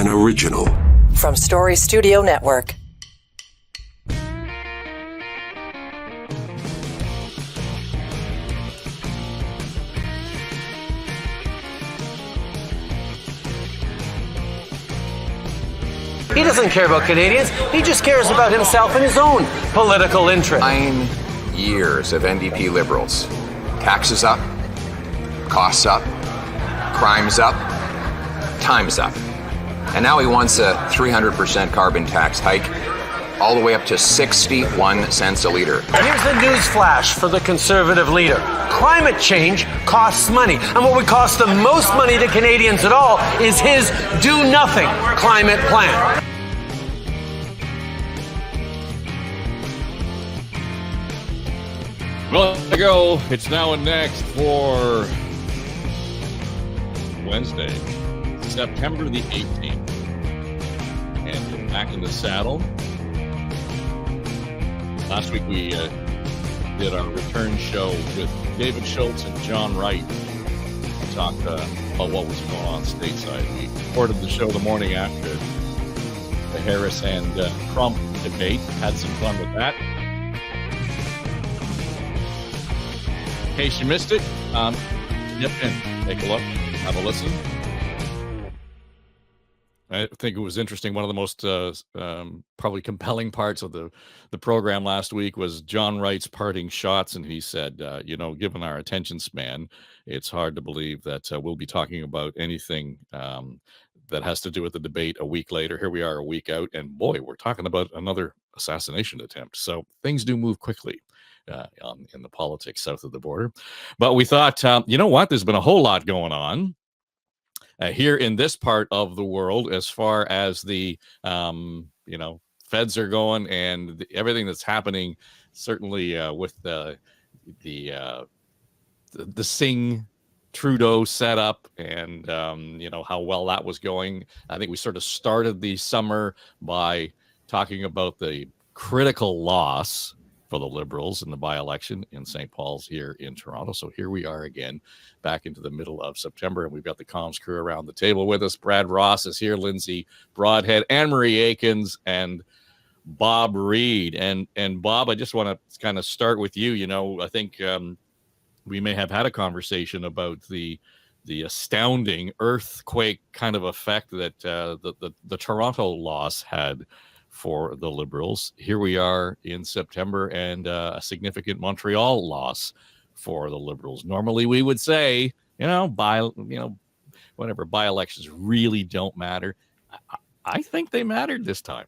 an original. From Story Studio Network. He doesn't care about Canadians. He just cares about himself and his own political interest. 9 years of NDP Liberals. Taxes up, costs up, crime's up, time's up. And now he wants a 300% carbon tax hike, all the way up to 61 cents a liter. Here's the news flash for the Conservative leader. Climate change costs money. And what would cost the most money to Canadians at all is his do-nothing climate plan. Well, there you go. It's now and next for Wednesday, September the 18th. And we're back in the saddle. Last week we did our return show with David Schultz and John Wright. We talked about what was going on stateside. We recorded the show the morning after the Harris and Trump debate. Had some fun with that. In case you missed it, dip in, take a look, have a listen. I think it was interesting. One of the most probably compelling parts of the program last week was John Wright's parting shots. And he said, given our attention span, it's hard to believe that we'll be talking about anything that has to do with the debate a week later. Here we are a week out. And boy, we're talking about another assassination attempt. So things do move quickly in the politics south of the border. But we thought, you know what? There's been a whole lot going on here in this part of the world as far as the, feds are going and everything that's happening, certainly with the Singh Trudeau setup and, how well that was going. I think we sort of started the summer by talking about the critical loss for the Liberals in the by-election in St. Paul's here in Toronto. So here we are again, back into the middle of September, and we've got the comms crew around the table with us. Brad Ross is here, Lindsay Broadhead, Anne-Marie Aikens, and Bob Reed. And Bob, I just want to kind of start with you. I think we may have had a conversation about the astounding earthquake kind of effect that the Toronto loss had for the Liberals. Here we are in September and a significant Montreal loss for the Liberals. Normally we would say, whatever, by-elections really don't matter. I think they mattered this time.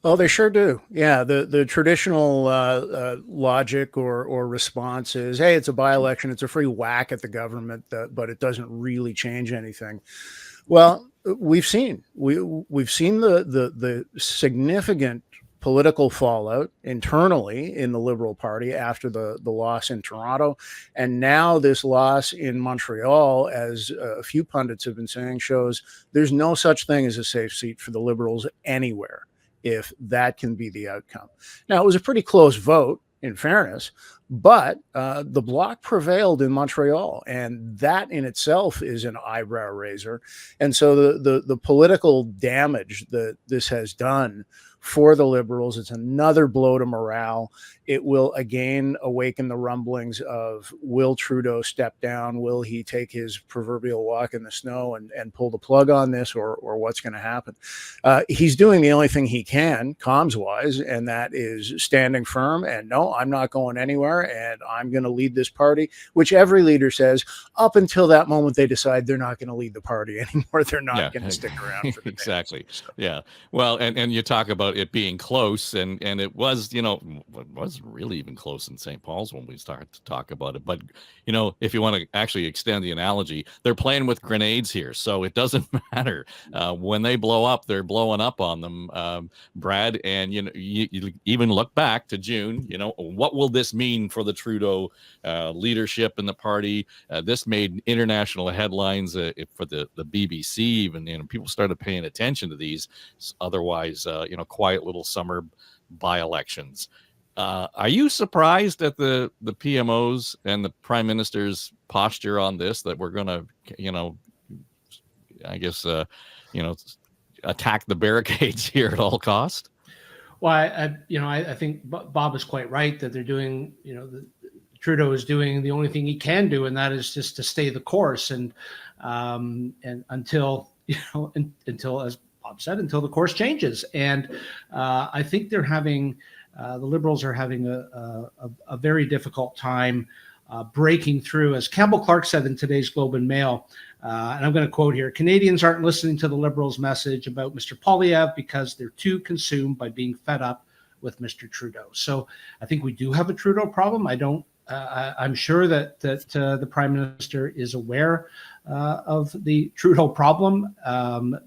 Oh, they sure do. Yeah, the traditional logic or response is, hey, it's a by-election, it's a free whack at the government, but it doesn't really change anything. Well, we've seen the significant political fallout internally in the Liberal Party after the loss in Toronto, and now this loss in Montreal, as a few pundits have been saying, shows there's no such thing as a safe seat for the Liberals anywhere if that can be the outcome. Now, it was a pretty close vote, in fairness, but the Bloc prevailed in Montreal, and that in itself is an eyebrow raiser. And so the political damage that this has done for the Liberals, it's another blow to morale. It will again awaken the rumblings of, will Trudeau step down? Will he take his proverbial walk in the snow and pull the plug on this, or what's going to happen? He's doing the only thing he can, comms-wise, and that is standing firm and, no, I'm not going anywhere, and I'm going to lead this party, which every leader says up until that moment they decide they're not going to lead the party anymore. They're not going to stick around for the exactly. So. Yeah. Well, and you talk about it being close, and it was, it wasn't really even close in St. Paul's when we started to talk about it. But, if you want to actually extend the analogy, they're playing with grenades here. So it doesn't matter. When they blow up, they're blowing up on them, Brad. And, you even look back to June, what will this mean for the Trudeau leadership in the party? This made international headlines for the BBC even, people started paying attention to these otherwise, quiet little summer by-elections. Are you surprised at the PMOs and the Prime Minister's posture on this, that we're going to, attack the barricades here at all cost? Well, I think Bob is quite right that they're doing, Trudeau is doing the only thing he can do, and that is just to stay the course. And until, until, as Bob said, until the course changes. And I think they're having, the Liberals are having a very difficult time breaking through. As Campbell Clark said in today's Globe and Mail, and I'm going to quote here, Canadians aren't listening to the Liberals' message about Mr. Poilievre because they're too consumed by being fed up with Mr. Trudeau. So I think we do have a Trudeau problem. I'm sure that the Prime Minister is aware of the Trudeau problem,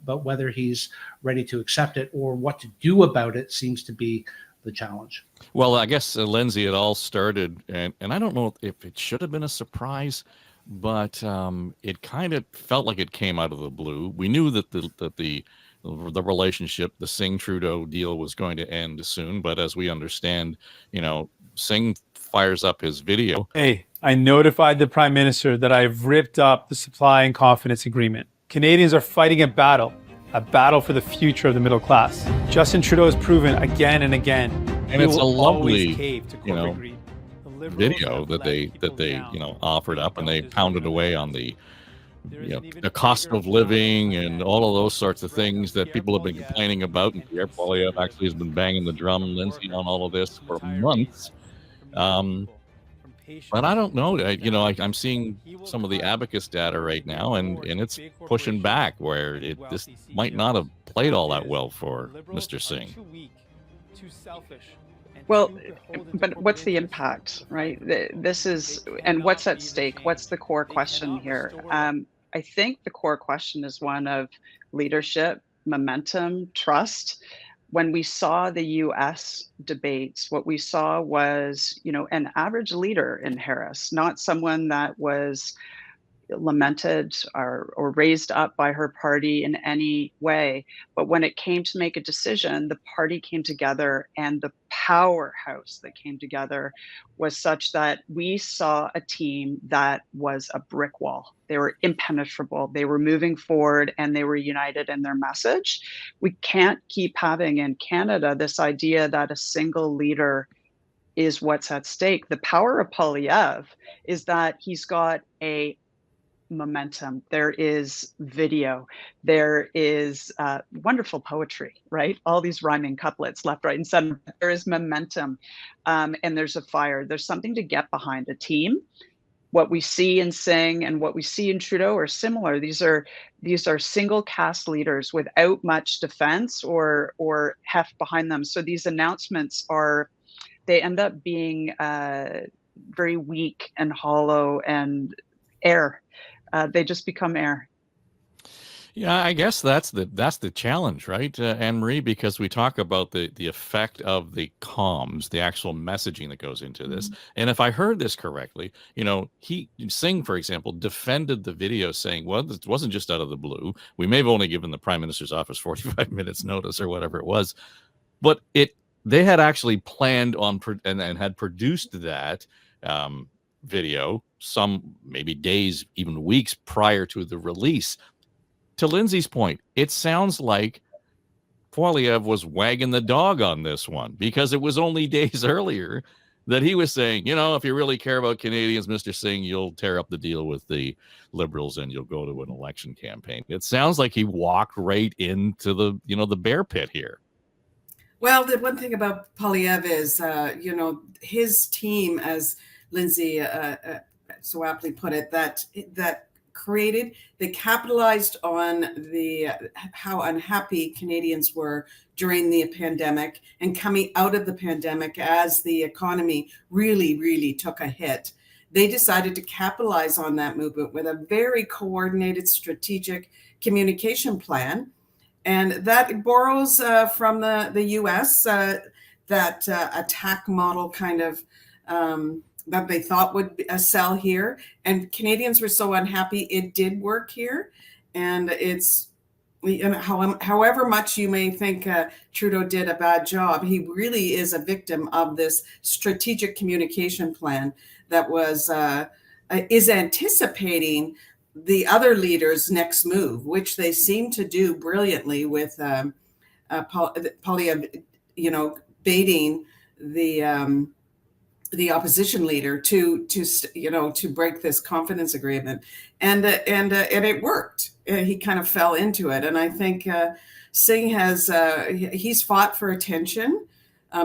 but whether he's ready to accept it or what to do about it seems to be the challenge. Well, I guess, Lindsay, it all started, and I don't know if it should have been a surprise, but it kind of felt like it came out of the blue. We knew that the relationship, the Singh-Trudeau deal, was going to end soon, but as we understand, Singh fires up his video. Hey, I notified the Prime Minister that I've ripped up the supply and confidence agreement. Canadians are fighting a battle for the future of the middle class. Justin Trudeau has proven again and again, and it's a lovely, greed. Video that they offered up, and they pounded away on the cost of living and all of those sorts of things that people have been complaining about. And Pierre Poilievre actually has been banging the drum, Lindsay, on all of this for months. But I don't know. I'm seeing some of the Abacus data right now, and it's pushing back where this might not have played all that well for Mr. Singh. Too selfish. Well, but what's the impact, right? This is, and what's at stake? What's the core question here? I think the core question is one of leadership, momentum, trust. When we saw the US debates, what we saw was, an average leader in Harris, not someone that was lamented or raised up by her party in any way. But when it came to make a decision, the party came together, and the powerhouse that came together was such that we saw a team that was a brick wall. They were impenetrable. They were moving forward, and they were united in their message. We can't keep having in Canada this idea that a single leader is what's at stake. The power of Poilievre is that he's got a momentum. There is video. There is wonderful poetry, right? All these rhyming couplets left, right, and center. There is momentum, and there's a fire. There's something to get behind. A team. What we see in Singh and what we see in Trudeau are similar. These are single cast leaders without much defense or heft behind them. So these announcements they end up being very weak and hollow and air. They just become air. Yeah, I guess that's the challenge, right, Anne-Marie? Because we talk about the effect of the comms, the actual messaging that goes into this. And if I heard this correctly, Singh, for example, defended the video saying, well, it wasn't just out of the blue. We may have only given the Prime Minister's office 45 minutes notice or whatever it was, but they had actually planned on and had produced that video some maybe days, even weeks prior to the release. To Lindsay's point, it sounds like Poilievre was wagging the dog on this one, because it was only days earlier that he was saying, if you really care about Canadians, Mr. Singh, you'll tear up the deal with the Liberals and you'll go to an election campaign. It sounds like he walked right into the bear pit here. Well, the one thing about Poilievre is, his team, as Lindsay so aptly put it, that they capitalized on how unhappy Canadians were during the pandemic and coming out of the pandemic as the economy really, really took a hit. They decided to capitalize on that movement with a very coordinated strategic communication plan. And that borrows from the US, that attack model kind of that they thought would sell here. And Canadians were so unhappy it did work here. And it's, however much you may think Trudeau did a bad job, he really is a victim of this strategic communication plan that is anticipating the other leaders' next move, which they seem to do brilliantly with Poilievre, baiting the opposition leader to break this confidence agreement, and it worked. He kind of fell into it, and I think Singh he's fought for attention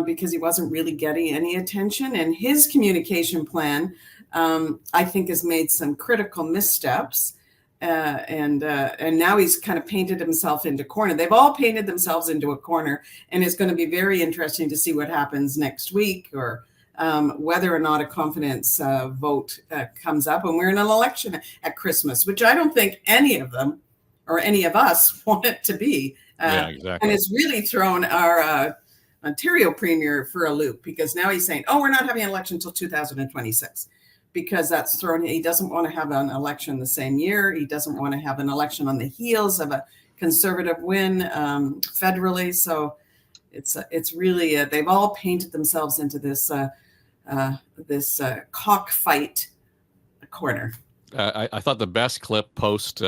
because he wasn't really getting any attention, and his communication plan, I think, has made some critical missteps. And now he's kind of painted himself into a corner. They've all painted themselves into a corner, and it's going to be very interesting to see what happens next week, or whether or not a confidence vote comes up. And we're in an election at Christmas, which I don't think any of them or any of us want it to be. Yeah, exactly. And it's really thrown our Ontario premier for a loop, because now he's saying, we're not having an election until 2026. Because that's thrown. He doesn't want to have an election the same year. He doesn't want to have an election on the heels of a Conservative win federally. So it's really they've all painted themselves into this cockfight corner. I thought the best clip post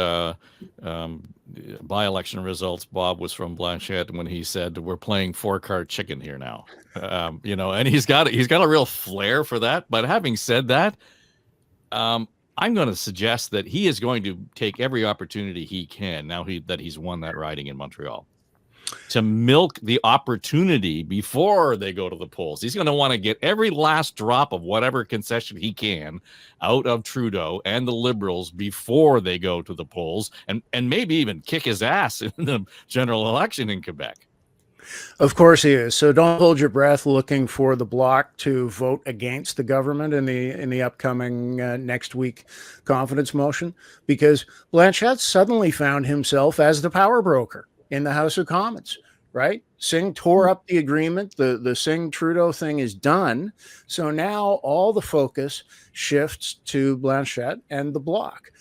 by-election results, Bob, was from Blanchette when he said, "We're playing four-card chicken here now." And he's got a real flair for that. But having said that, I'm going to suggest that he is going to take every opportunity he can now that he's won that riding in Montreal, to milk the opportunity before they go to the polls. He's going to want to get every last drop of whatever concession he can out of Trudeau and the Liberals before they go to the polls, and maybe even kick his ass in the general election in Quebec. Of course he is. So don't hold your breath looking for the Bloc to vote against the government in the upcoming next week confidence motion, because Blanchette suddenly found himself as the power broker in the House of Commons, right? Singh tore up the agreement. The Singh-Trudeau thing is done. So now all the focus shifts to Blanchette and the Bloc,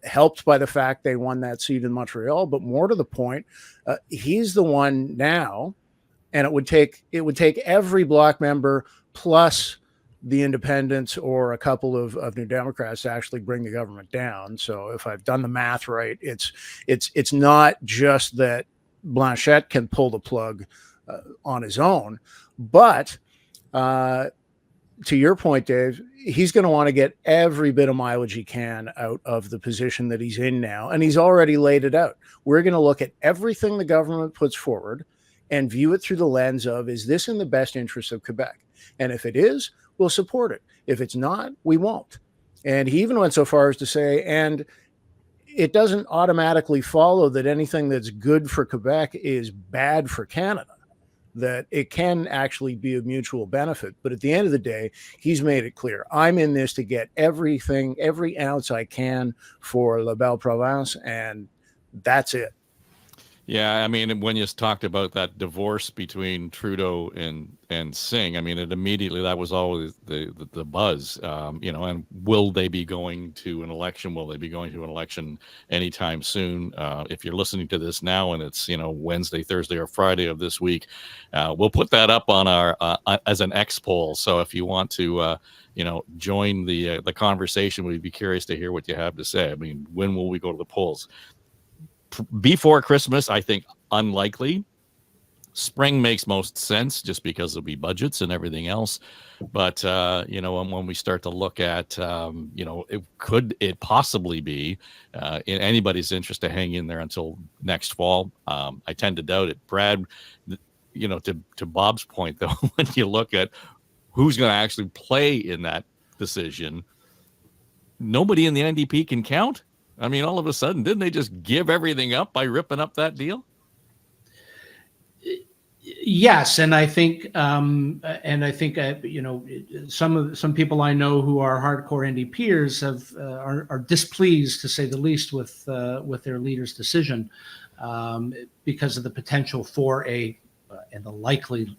helped by the fact they won that seat in Montreal. But more to the point, he's the one now, and it would take every Bloc member plus the independents or a couple of New Democrats to actually bring the government down. So if I've done the math right, it's not just that Blanchette can pull the plug on his own, but to your point, Dave, he's going to want to get every bit of mileage he can out of the position that he's in now, and he's already laid it out. We're going to look at everything the government puts forward and view it through the lens of, is this in the best interest of Quebec? And if it is, we'll support it. If it's not, we won't. And he even went so far as to say, and it doesn't automatically follow that anything that's good for Quebec is bad for Canada, that it can actually be a mutual benefit. But at the end of the day, he's made it clear, I'm in this to get everything, every ounce I can for La Belle Province, and that's it. Yeah, I mean, when you talked about that divorce between Trudeau and Singh, I mean, it immediately, that was always the buzz, and will they be going to an election? Will they be going to an election anytime soon? If you're listening to this now and it's, Wednesday, Thursday, or Friday of this week, we'll put that up on our, as an X poll. So if you want to, join the conversation, we'd be curious to hear what you have to say. I mean, when will we go to the polls? Before Christmas, I think unlikely. Spring makes most sense just because there'll be budgets and everything else. But, when we start to look at, could it possibly be in anybody's interest to hang in there until next fall? I tend to doubt it. Brad, to Bob's point, though, when you look at who's going to actually play in that decision, nobody in the NDP can count. I mean, all of a sudden, didn't they just give everything up by ripping up that deal? Yes, and I think, some people I know who are hardcore NDPers are displeased, to say the least, with their leader's decision, because of the potential for and the likelihood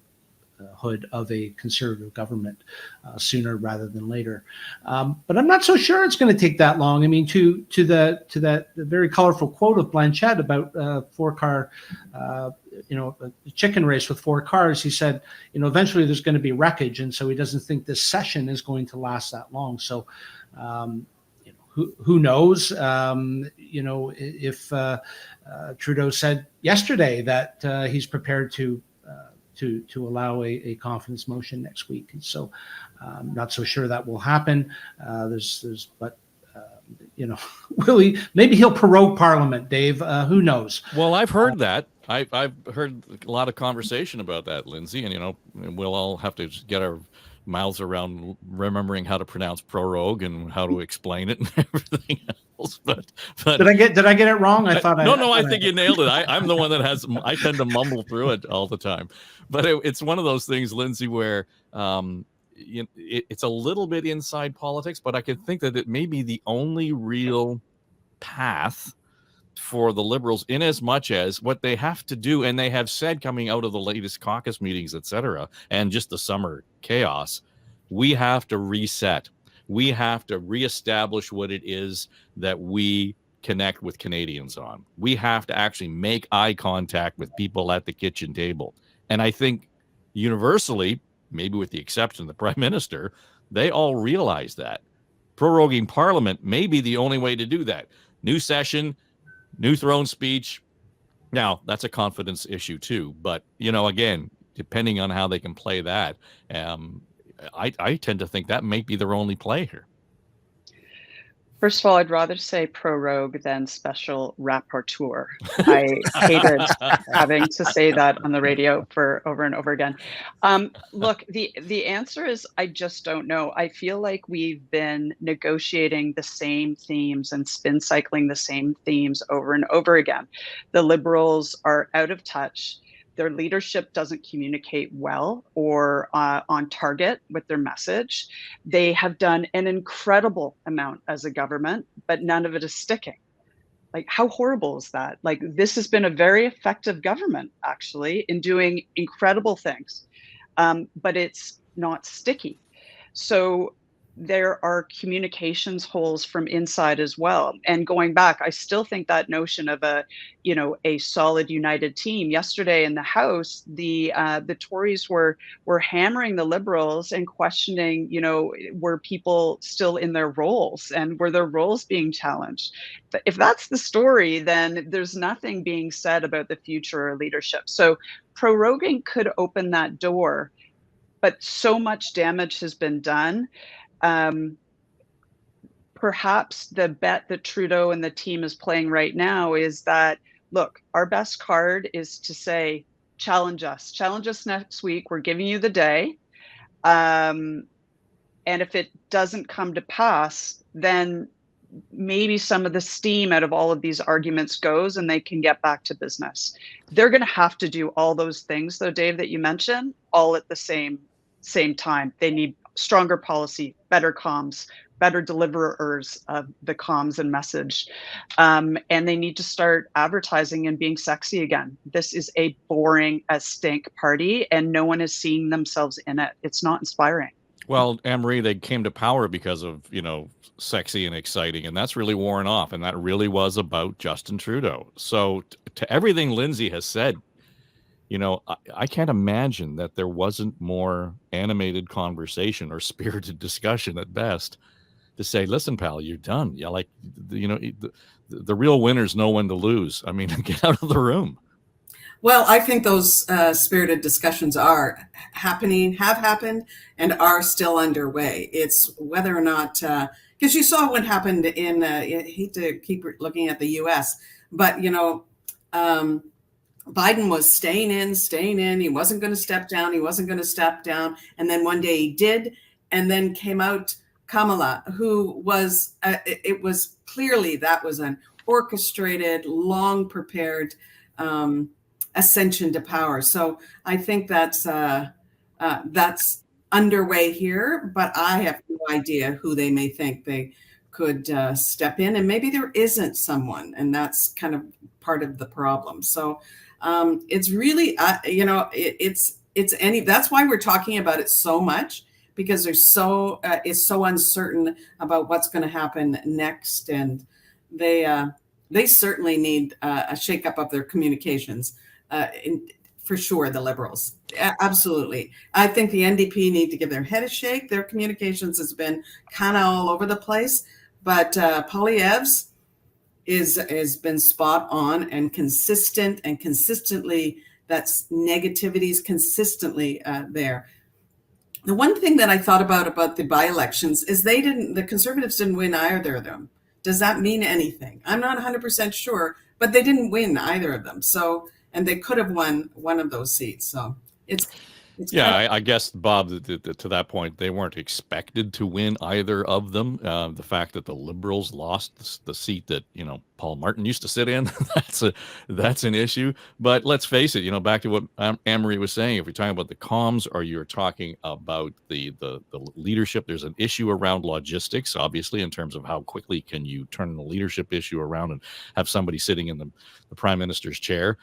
of a Conservative government sooner rather than later. But I'm not so sure it's going to take that long. I mean, to that very colorful quote of Blanchette about four-car, a chicken race with four cars, he said, eventually there's going to be wreckage, and so he doesn't think this session is going to last that long. So, who knows? If Trudeau said yesterday that he's prepared to allow a confidence motion next week, and so not so sure that will happen. Will he? Maybe he'll prorogue Parliament, Dave. Who knows? Well, I've heard that. I've heard a lot of conversation about that, Lindsay, and we'll all have to get our mouths around remembering how to pronounce prorogue and how to explain it and everything else. But did I get it wrong? I thought I think you nailed it. I'm the one that I tend to mumble through it all the time. But it's one of those things, Lindsay, where it's a little bit inside politics, but I could think that it may be the only real path for the Liberals, in as much as what they have to do, and they have said coming out of the latest caucus meetings, etc., and just the summer chaos, we have to reset. We have to reestablish what it is that we connect with Canadians on. We have to actually make eye contact with people at the kitchen table. And I think universally, maybe with the exception of the Prime Minister, they all realize that. Proroguing Parliament may be the only way to do that. New session, new throne speech. Now, that's a confidence issue too. But, again, depending on how they can play that, I tend to think that might be their only play here. First of all, I'd rather say prorogue than special rapporteur. I hated having to say that on the radio for over and over again. Look, the answer is I just don't know. I feel like we've been negotiating the same themes and spin cycling the same themes over and over again. The Liberals are out of touch. Their leadership doesn't communicate well or on target with their message. They have done an incredible amount as a government, but none of it is sticking. Like, how horrible is that? Like, this has been a very effective government, actually, in doing incredible things, but it's not sticky. So there are communications holes from inside as well. And going back, I still think that notion of a solid united team. Yesterday in the House, the Tories were hammering the Liberals and questioning, were people still in their roles and were their roles being challenged? If that's the story, then there's nothing being said about the future or leadership. So proroguing could open that door, but so much damage has been done. Perhaps the bet that Trudeau and the team is playing right now is that, look, our best card is to say, challenge us next week. We're giving you the day. And if it doesn't come to pass, then maybe some of the steam out of all of these arguments goes and they can get back to business. They're going to have to do all those things, though, Dave, that you mentioned, all at the same time. They need stronger policy, better comms, better deliverers of the comms and message. And they need to start advertising and being sexy again. This is a boring as stink party and no one is seeing themselves in it. It's not inspiring. Well, Anne-Marie, they came to power because of, sexy and exciting, and that's really worn off. And that really was about Justin Trudeau. So to everything Lindsay has said, I can't imagine that there wasn't more animated conversation or spirited discussion at best to say, listen, pal, you're done. Yeah, the real winners know when to lose. I mean, get out of the room. Well, I think those spirited discussions are happening, have happened, and are still underway. It's whether or not, because you saw what happened in, I hate to keep looking at the US, but, Biden was staying in. He wasn't going to step down. And then one day he did. And then came out Kamala, who was, it was clearly that was an orchestrated, long prepared ascension to power. So I think that's underway here, but I have no idea who they may think they could step in. And maybe there isn't someone, and that's kind of part of the problem. So it's really, that's why we're talking about it so much, because it's so uncertain about what's going to happen next. And they certainly need a shakeup of their communications, for sure, the Liberals. Absolutely. I think the NDP need to give their head a shake. Their communications has been kind of all over the place. But Poilievre's is been spot on and consistent, and consistently that's negativity is consistently there. The one thing that I thought about the by-elections is the Conservatives didn't win either of them. Does that mean anything? I'm not 100% sure, but they didn't win either of them. So, and they could have won one of those seats. So it's yeah, I guess, Bob, to that point, they weren't expected to win either of them. The fact that the Liberals lost the seat that, Paul Martin used to sit in, that's an issue. But let's face it, back to what Anne-Marie was saying, if you're talking about the comms or you're talking about the leadership, there's an issue around logistics, obviously, in terms of how quickly can you turn the leadership issue around and have somebody sitting in the prime minister's chair.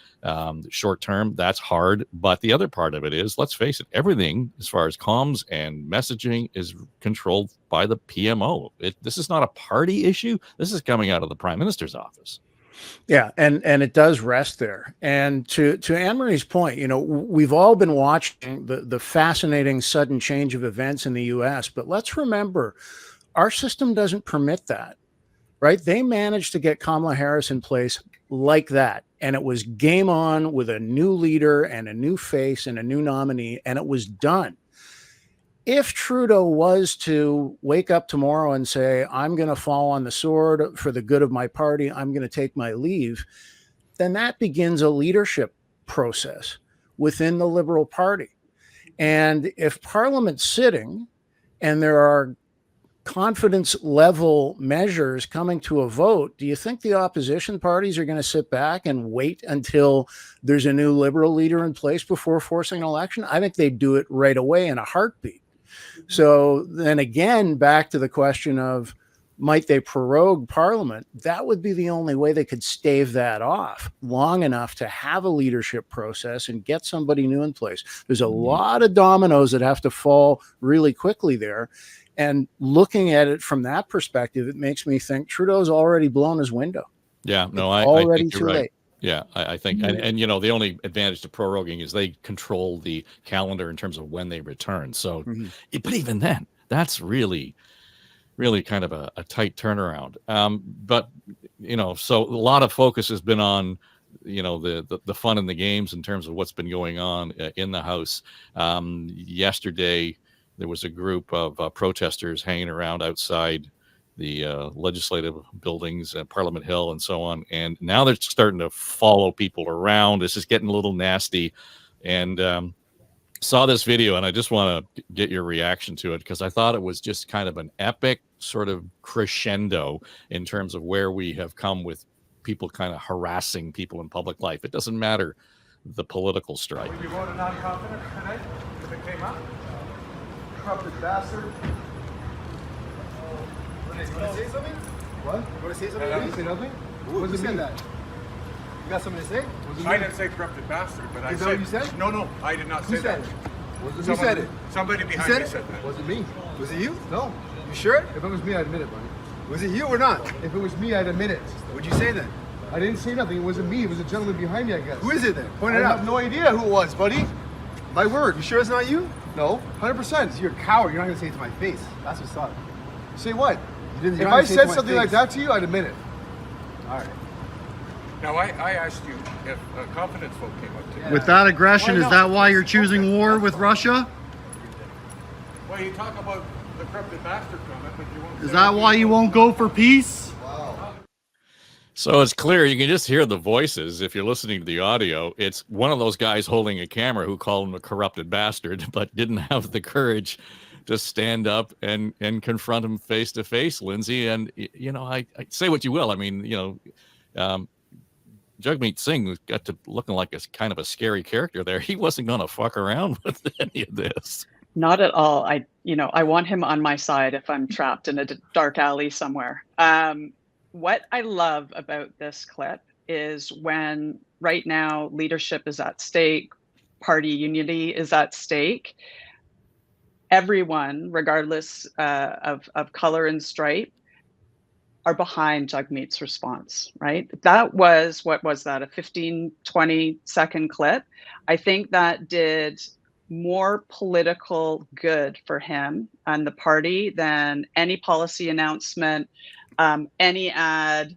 Short term, that's hard. But the other part of it is, let's face it, everything as far as comms and messaging is controlled by the PMO. This is not a party issue. This is coming out of the prime minister's office. Yeah, and it does rest there. And to Anne-Marie's point, we've all been watching the fascinating sudden change of events in the U.S., but let's remember, our system doesn't permit that, right? They managed to get Kamala Harris in place like that, and it was game on with a new leader and a new face and a new nominee, and it was done. If Trudeau was to wake up tomorrow and say, I'm going to fall on the sword for the good of my party, I'm going to take my leave, then that begins a leadership process within the Liberal Party. And if Parliament's sitting and there are confidence level measures coming to a vote, do you think the opposition parties are going to sit back and wait until there's a new Liberal leader in place before forcing an election? I think they'd do it right away in a heartbeat. So then again, back to the question of, might they prorogue Parliament? That would be the only way they could stave that off long enough to have a leadership process and get somebody new in place. There's a lot of dominoes that have to fall really quickly there. And looking at it from that perspective, it makes me think Trudeau's already blown his window. Yeah, no, I think you're right. Late. Yeah, I think, and the only advantage to proroguing is they control the calendar in terms of when they return. So, but even then, that's really kind of a tight turnaround. But so a lot of focus has been on the fun and the games in terms of what's been going on in the House. Yesterday, there was a group of protesters hanging around outside the legislative buildings at Parliament Hill and so on. And now they're starting to follow people around. This is getting a little nasty. And saw this video, and I just want to get your reaction to it, because I thought it was just kind of an epic sort of crescendo in terms of where we have come with people kind of harassing people in public life. It doesn't matter the political stripe. Would you vote a non-confidence tonight if it came up? Corrupted bastard. Want to say something? What? You want to say something? I didn't say nothing. What does it mean? That? You got something to say? I didn't say corrupted bastard, but I said. Is that what you said? No, I did not say that. Who said it? Somebody behind me said that. Was it me? Was it you? No. You sure? If it was me, I'd admit it, buddy. Was it you or not? If it was me, I'd admit it. What'd you say then? I didn't say nothing. It wasn't me. It was a gentleman behind me, I guess. Who is it then? Point it out. out. I have no idea who it was, buddy. My word. You sure it's not you? No, 100%. You're a coward. You're not going to say it to my face. That's what's up. Say what? If I said something like that to you, I'd admit it. All right. Now, I asked you if a confidence vote came up today. With that aggression, is that why you're choosing war with Russia? Well, you talk about the corrupted bastard comment, but you won't. Is that why you won't go for peace? Wow. So it's clear, you can just hear the voices if you're listening to the audio. It's one of those guys holding a camera who called him a corrupted bastard, but didn't have the courage to stand up and confront him face to face, Lindsay. And, I say what you will. I mean, Jagmeet Singh got to looking like a kind of a scary character there. He wasn't going to fuck around with any of this. Not at all. I want him on my side if I'm trapped in a dark alley somewhere. What I love about this clip is when right now leadership is at stake, party unity is at stake. Everyone, regardless of color and stripe, are behind Jagmeet's response, right? That was, what was that, a 15, 20-second clip? I think that did more political good for him and the party than any policy announcement, any ad,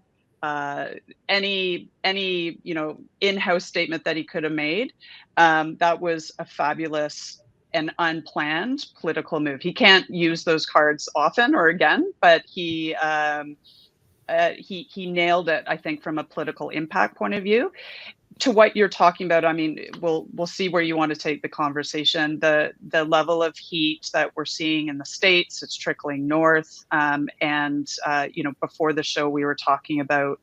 any in-house statement that he could have made. That was a fabulous and unplanned political move. He can't use those cards often or again, but he nailed it, I think, from a political impact point of view. To what you're talking about, I mean, we'll see where you want to take the conversation. The level of heat that we're seeing in the States, it's trickling north. Before the show, we were talking about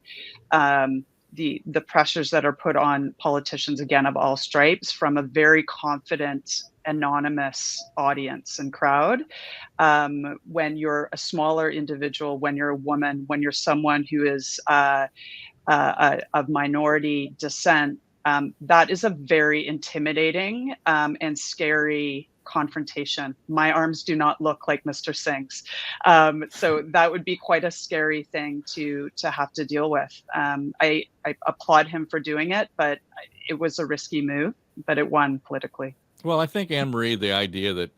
the pressures that are put on politicians, again, of all stripes, from a very confident, anonymous audience and crowd. When you're a smaller individual, when you're a woman, when you're someone who is of minority descent, that is a very intimidating and scary confrontation. My arms do not look like Mr. Singh's. So that would be quite a scary thing to have to deal with. I applaud him for doing it, but it was a risky move, but it won politically. Well, I think, Anne-Marie, the idea that,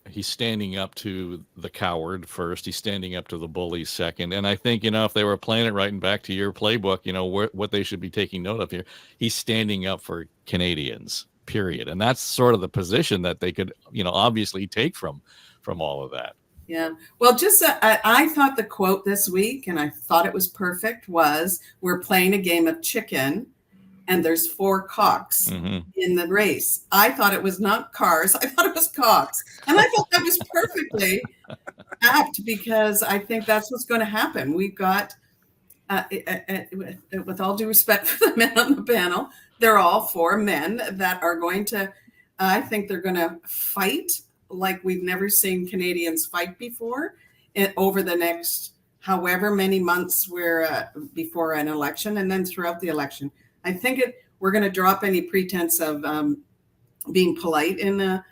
he's standing up to the coward first, he's standing up to the bully second. And I think, if they were playing it right, and back to your playbook, what they should be taking note of here, he's standing up for Canadians, period. And that's sort of the position that they could, obviously take from all of that. Yeah. Well, just I thought the quote this week, and I thought it was perfect, was, "We're playing a game of chicken, and there's 4 cocks in the race." I thought it was not cars. I thought it was cocks. And I thought that was perfectly apt, because I think that's what's going to happen. We've got, with all due respect for the men on the panel, they're all 4 men that are going to, I think they're going to fight like we've never seen Canadians fight before over the next however many months we're before an election, and then throughout the election. I think we're going to drop any pretense of being polite in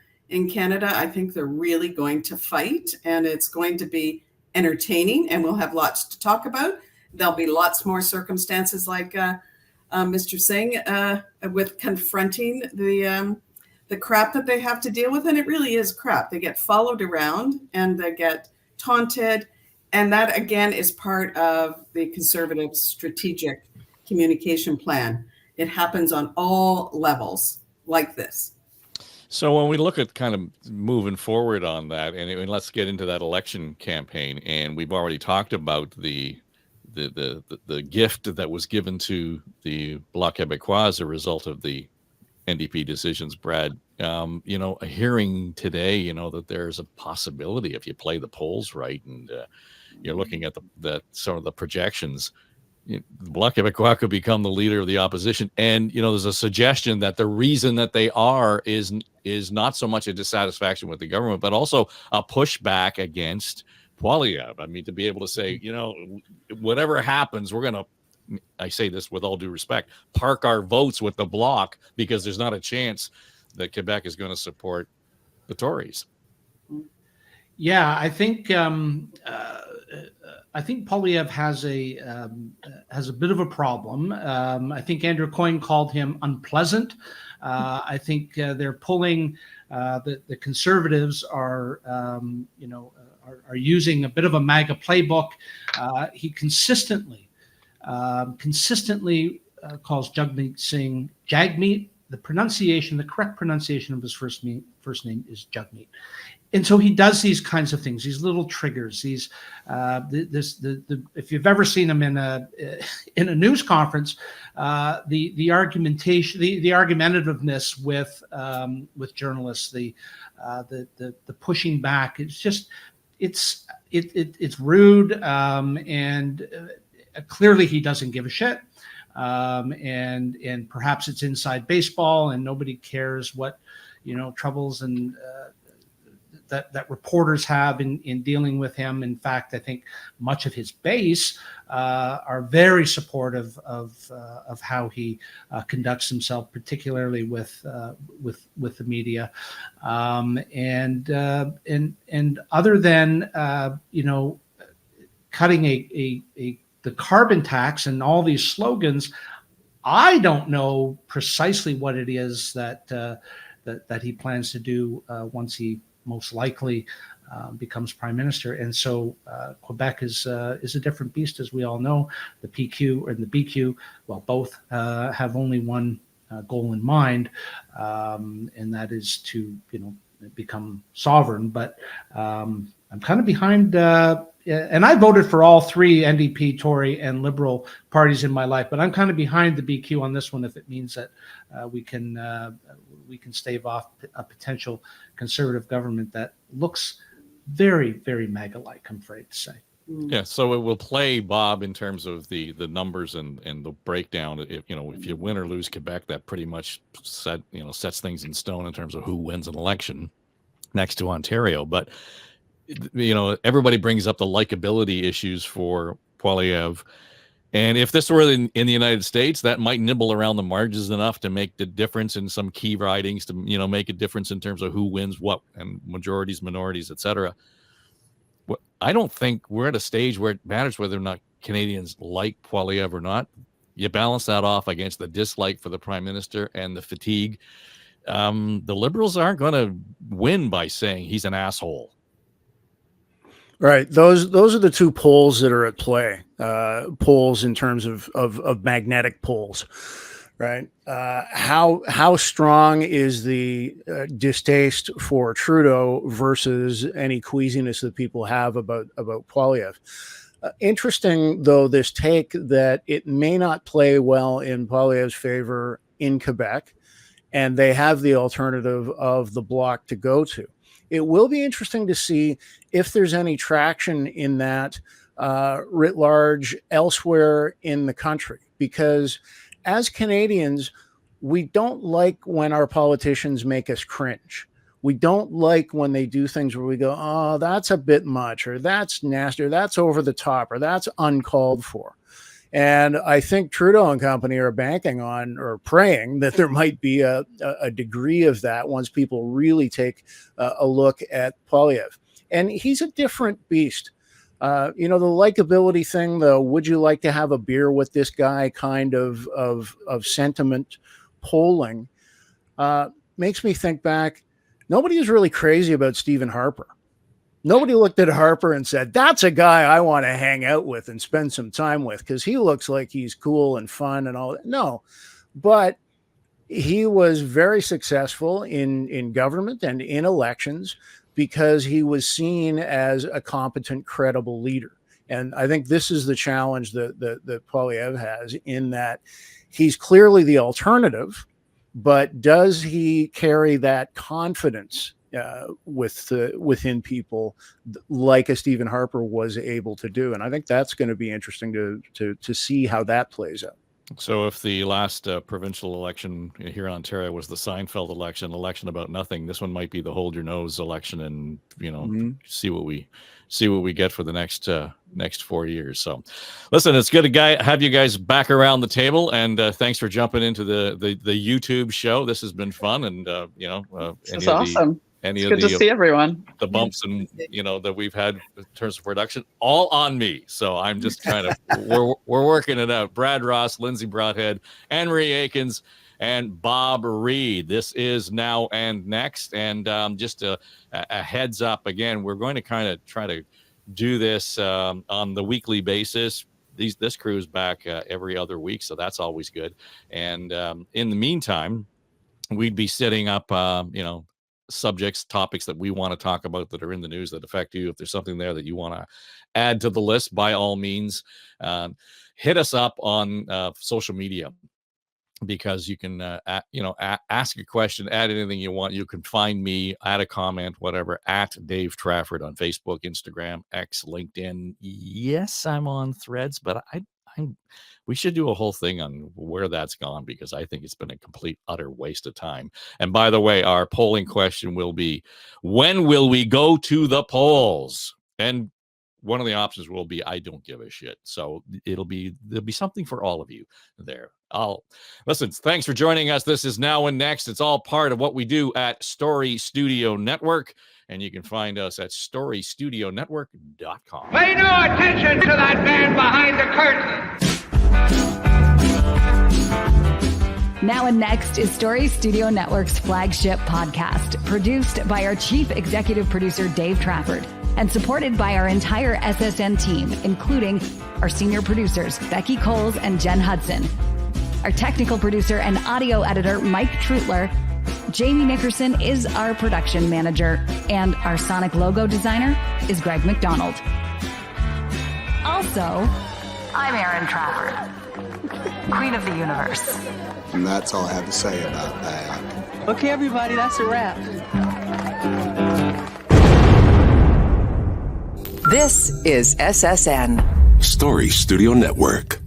Canada. I think they're really going to fight, and it's going to be entertaining, and we'll have lots to talk about. There'll be lots more circumstances like Mr. Singh with confronting the crap that they have to deal with, and it really is crap. They get followed around and they get taunted, and that again is part of the Conservative strategic communication plan. It happens on all levels like this. So when we look at kind of moving forward on that, and let's get into that election campaign, and we've already talked about the gift that was given to the Bloc Québécois as a result of the NDP decisions, Brad. Hearing today, that there's a possibility, if you play the polls right, and you're looking at the sort of the projections, the Bloc Québécois could become the leader of the opposition. And, there's a suggestion that the reason that they are is not so much a dissatisfaction with the government, but also a pushback against Poilievre. I mean, to be able to say, whatever happens, we're going to, I say this with all due respect, park our votes with the Bloc, because there's not a chance that Quebec is going to support the Tories. Yeah, I think Poilievre has a bit of a problem. I think Andrew Coyne called him unpleasant. I think they're pulling the Conservatives are using a bit of a MAGA playbook. He consistently calls Jagmeet Singh Jagmeet. The correct pronunciation of his first name is Jagmeet. And so he does these kinds of things, these little triggers. These, if you've ever seen him in a news conference, the argumentation, the argumentativeness with journalists, the pushing back, it's rude, and clearly he doesn't give a shit, and perhaps it's inside baseball, and nobody cares what troubles and that reporters have in dealing with him. In fact, I think much of his base are very supportive of how he conducts himself, particularly with the media, and other than cutting the carbon tax and all these slogans, I don't know precisely what it is that he plans to do once he most likely becomes prime minister. And so Quebec is a different beast, as we all know. The PQ and the BQ, well, both have only one goal in mind, and that is to become sovereign. But I'm kind of behind. And I voted for all three NDP, Tory, and Liberal parties in my life, but I'm kind of behind the BQ on this one if it means that we can stave off a potential Conservative government that looks very, very MAGA-like, I'm afraid to say. Yeah, so it will play, Bob, in terms of the numbers and the breakdown. If you win or lose Quebec, that pretty much sets things in stone in terms of who wins an election next to Ontario. But everybody brings up the likability issues for Poilievre. And if this were in the United States, that might nibble around the margins enough to make the difference in some key ridings, to make a difference in terms of who wins what, and majorities, minorities, etc. I don't think we're at a stage where it matters whether or not Canadians like Poilievre or not. You balance that off against the dislike for the Prime Minister and the fatigue. The Liberals aren't going to win by saying he's an asshole. Right. Those are the two poles that are at play. Poles in terms of magnetic poles. Right. How strong is the distaste for Trudeau versus any queasiness that people have about Poilievre? Interesting, though, this take that it may not play well in Poilievre's favor in Quebec, and they have the alternative of the Bloc to go to. It will be interesting to see if there's any traction in that writ large elsewhere in the country, because as Canadians, we don't like when our politicians make us cringe. We don't like when they do things where we go, oh, that's a bit much, or that's nasty, or that's over the top, or that's uncalled for. And I think Trudeau and company are banking on, or praying, that there might be a degree of that once people really take a look at Poilievre. And he's a different beast. The likability thing, though, would you like to have a beer with this guy kind of sentiment polling makes me think back. Nobody is really crazy about Stephen Harper. Nobody looked at Harper and said, that's a guy I want to hang out with and spend some time with because he looks like he's cool and fun and all that. No, but he was very successful in government and in elections because he was seen as a competent, credible leader. And I think this is the challenge that Poilievre has, in that he's clearly the alternative, but does he carry that confidence within people like a Stephen Harper was able to do? And I think that's going to be interesting to see how that plays out. So if the last provincial election here in Ontario was the Seinfeld election about nothing, this one might be the hold your nose election, and see what we get for the next 4 years. So listen, it's good to have you guys back around the table, and thanks for jumping into the YouTube show. This has been fun, and it's awesome. It's good to see everyone. The bumps and that we've had in terms of production, all on me. So I'm just kind of we're working it out. Brad Ross, Lindsay Broadhead, Anne-Marie Aikens, and Bob Reed. This is Now and Next, and just a heads up again. We're going to kind of try to do this on the weekly basis. This crew is back every other week, so that's always good. And in the meantime, we'd be setting up subjects, topics that we want to talk about that are in the news that affect you. If there's something there that you want to add to the list, by all means, hit us up on social media, because you can ask a question, add anything you want. You can find me, add a comment, whatever, at Dave Trafford on Facebook, Instagram, X, LinkedIn. Yes, I'm on Threads, but we should do a whole thing on where that's gone, because I think it's been a complete, utter waste of time. And by the way, our polling question will be, when will we go to the polls? And one of the options will be, I don't give a shit. So there'll be something for all of you there. Listen, thanks for joining us. This is Now and Next. It's all part of what we do at Story Studio Network, and you can find us at storystudionetwork.com. Pay no attention to that man behind the curtain. Now and next is Story Studio Network's flagship podcast, produced by our chief executive producer, Dave Trafford, and supported by our entire SSN team, including our senior producers, Becky Coles and Jen Hudson, our technical producer and audio editor, Mike Trutler. Jamie Nickerson is our production manager, and our sonic logo designer is Greg McDonald. Also, I'm Erin Trafford, Queen of the Universe. And that's all I have to say about that. Okay, everybody, that's a wrap. This is SSN. Story Studio Network.